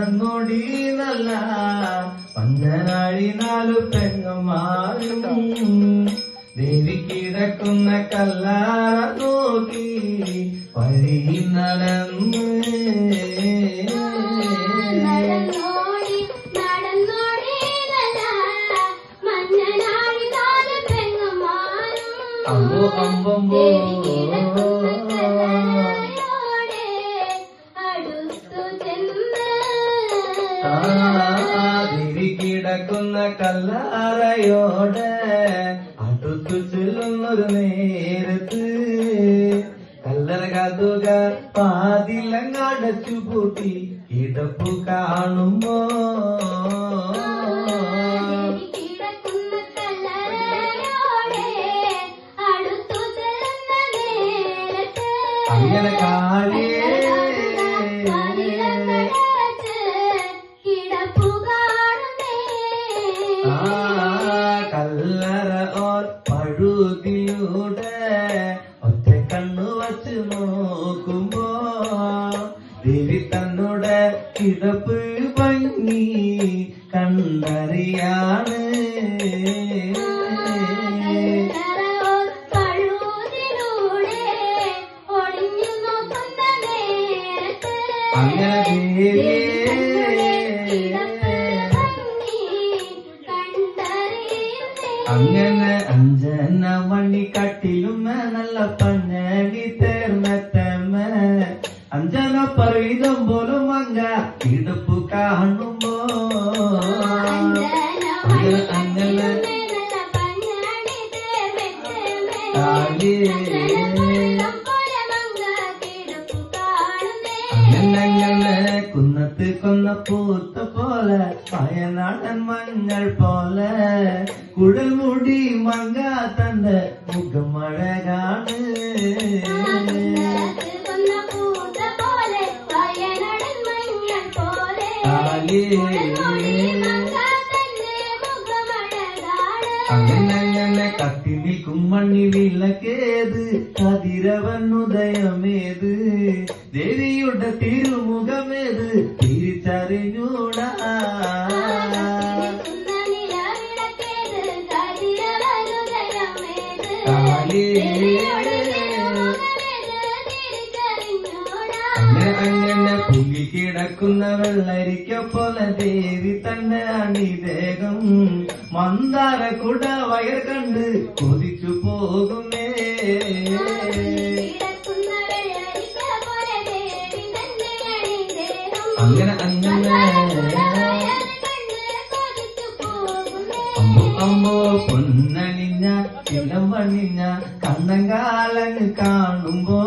നടന്നോടി നല്ല പന്തനാഴി 4 പെങ്ങന്മാരും ദേവി കിടക്കുന്ന കല്ലാറ നോക്കി വഴി നടന്ന് അമ്പോ അമ്പോ ദേവി കിടക്കുന്ന കല്ലാറയോടെ അടുത്തു ചെല്ലുന്നൊരു നേരത്ത് കല്ലറ കതുക പാതിലങ്ങടച്ചു പൂട്ടി കിടപ്പു കാണുമ്പോ അങ്ങനെ കാളിയേ കല്ലറ ഓർ പഴുതിലൂടെ ഒറ്റ കണ്ണു വച്ച് നോക്കുമ്പോ ദേവി തന്നോടെ കിടപ്പ് ഭംഗി കണ്ടറിയാണ് അങ്ങനെ അങ്ങനെ 5 മണി കട്ടിലും നല്ല പഞ്ഞടി തേർന്നത്തമ്മ 5 പറയും പോലും മങ്ങ കിടപ്പ് കാണുമ്പോ അങ്ങനെ അങ്ങനെ കുന്നത്ത് കൊന്ന പൂത്ത പോലെ വയനാടൻ മഞ്ഞൾ പോലെ കുഴൽ മുടി മങ്ങ തന്റെ മുഖമഴകാണ് അങ്ങനെ കത്തി നിൽക്കും മണ്ണി വിളക്കേത് കതിരവനുദയമേത് ദേവിയുടെ തിരുമുഖമേത് തിരിച്ചറിഞ്ഞൂടാ അങ്ങനെ പുലി കിടക്കുന്ന വെള്ളരിക്ക പോലെ ദേവി തന്നെ അണിദേഹം മന്ദാര കുട വയർ കണ്ട് കൊതിച്ചു പോകുമേ അങ്ങനെ അമ്മോ പൊന്നണിഞ്ഞ ഇളം വണിഞ്ഞ കണ്ണങ്കാലങ്ങ് കാണുമ്പോ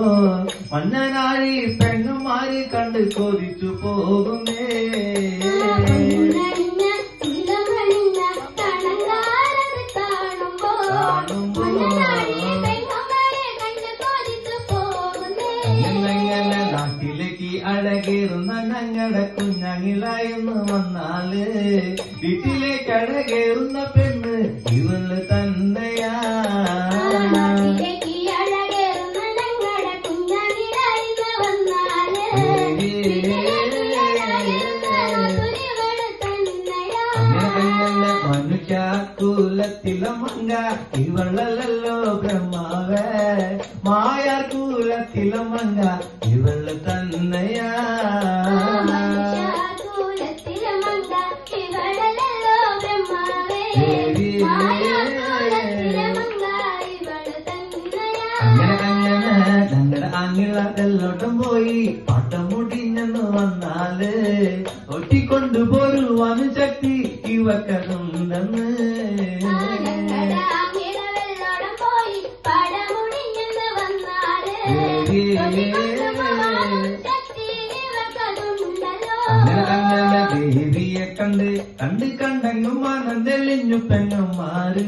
മഞ്ഞനാഴി പെങ്ങന്മാരി കണ്ട് കൊതിച്ചു പോകുമേ നാട്ടിലേക്ക് അഴകേറുന്ന ഞങ്ങളുടെ കുഞ്ഞങ്ങിളായെന്ന് വന്നാല് വീട്ടിലേക്ക് അഴകേറുന്ന പെണ്ണ് ഇവള് തന്നെയാ മനുഷ്യാക്കൂലത്തിലെ മങ്ക ഇവളല്ലോ ബ്രഹ്മാവേ മായാക്കൂലത്തിലെ മങ്ക ഇവള് തന്നെയാ അങ്ങനെ ഞങ്ങളുടെ അങ്ങിളെല്ലോട്ടും പോയി പട്ടം മുടിഞ്ഞെന്ന് വന്നാല് ഒറ്റിക്കൊണ്ടുപോരുവാന് ശക്തി ഇവക്കതുണ്ടെന്ന് അങ്ങനെ ദേവിയെ കണ്ടെങ്ങും മനം തെളിഞ്ഞു പെങ്ങന്മാര്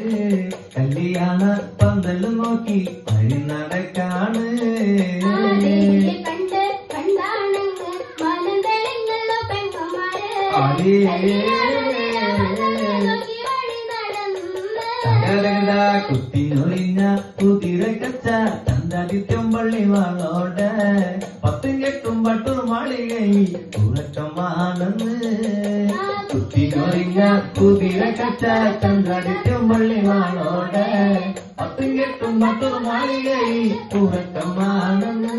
കല്യാണ പന്തല് നോക്കി വഴി നടക്കാണ് കുത്തിനൊളിഞ്ഞ കുതിര കച്ച ചന്ദ്രാദിത്യം പള്ളി വാളോടെ പത്തും കെട്ടും പട്ടു മാളികയിൽ ഉറക്കമാണെന്ന് കുത്തിയൊറിഞ്ഞ കുതിര കച്ച ചന്ദ്രാദിത്യം പള്ളി വാളോടെ പത്തും കെട്ടും പട്ടു മാളികയിൽ ഉറക്കമാണെന്ന്